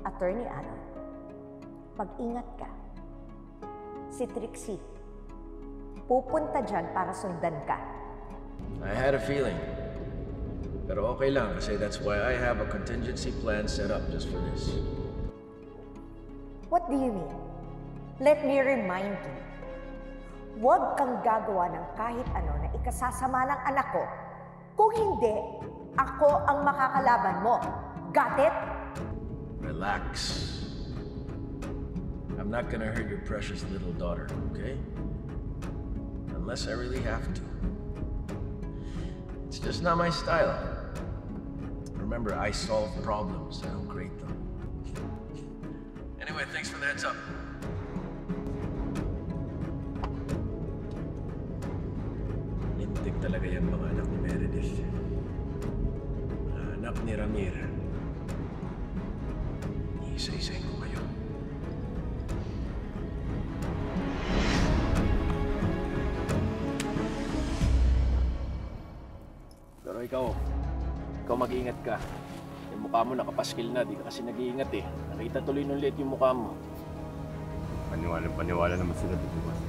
Attorney Ana, mag-ingat ka. Si Trixie, pupunta dyan para sundan ka. I had a feeling. Pero okay lang kasi that's why I have a contingency plan set up just for this. What do you mean? Let me remind you. Huwag kang gagawa ng kahit ano na ikasasama ng anak ko. Kung hindi, ako ang makakalaban mo. Got it? Relax. I'm not gonna hurt your precious little daughter, okay? Unless I really have to. It's just not my style. Remember, I solve problems, I don't create them. Anyway, thanks for the heads up. Lintik talaga yung mga anak ni Meredith. Mga anak ni Ramir. Iisa-isayin ko kayo. Pero ikaw mag-iingat ka. Yung mukha mo nakapaskil na, di ka kasi nag-iingat eh. Nakita tuloy nung liit yung mukha mo. Paniwala naman sila dito, boss.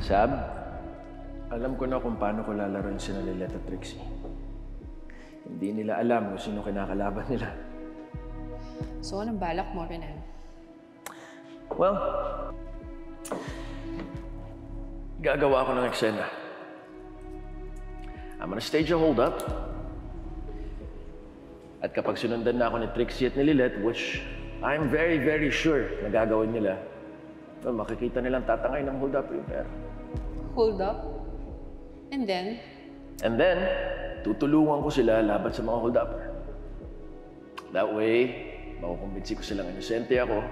Sab, alam ko na kung paano ko lalaroin si Lilet at Trixie. Hindi nila alam kung sino kinakalaban nila. So, anong balak mo, Renan? Well, gagawa ako ng eksena. I'm gonna stage a hold-up. At kapag sinundan na ako ni Trixie at ni Lilet, which I'm very, very sure na gagawin nila, well, makikita nilang tatangay ng hold-up yung pera. Hold up? And then? And then, tutulungan ko sila laban sa mga hold-upper. That way, makukumbinsi ko silang inosente ako.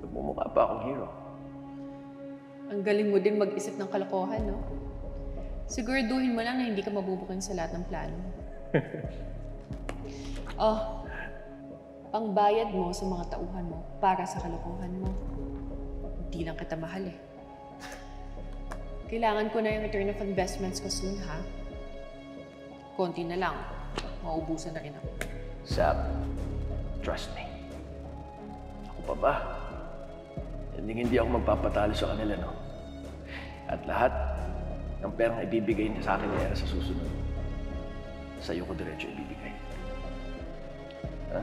Magmumukha pa akong hero. Ang galing mo din mag-isip ng kalokohan, no? Siguraduhin mo lang na hindi ka mabubuking sa lahat ng plano. Oh, pangbayad mo sa mga tauhan mo para sa kalokohan mo. Hindi lang kita mahal eh. Kailangan ko na yung return of investments ko soon, ha? Konti na lang. Maubusan na rin ako. Sab, trust me. Ako pa ba? Hindi ako magpapatalo sa kanila, no? At lahat ng perang ibibigay niya sa akin ni Era sa susunod, sa'yo ko diretso ibibigay. Ha?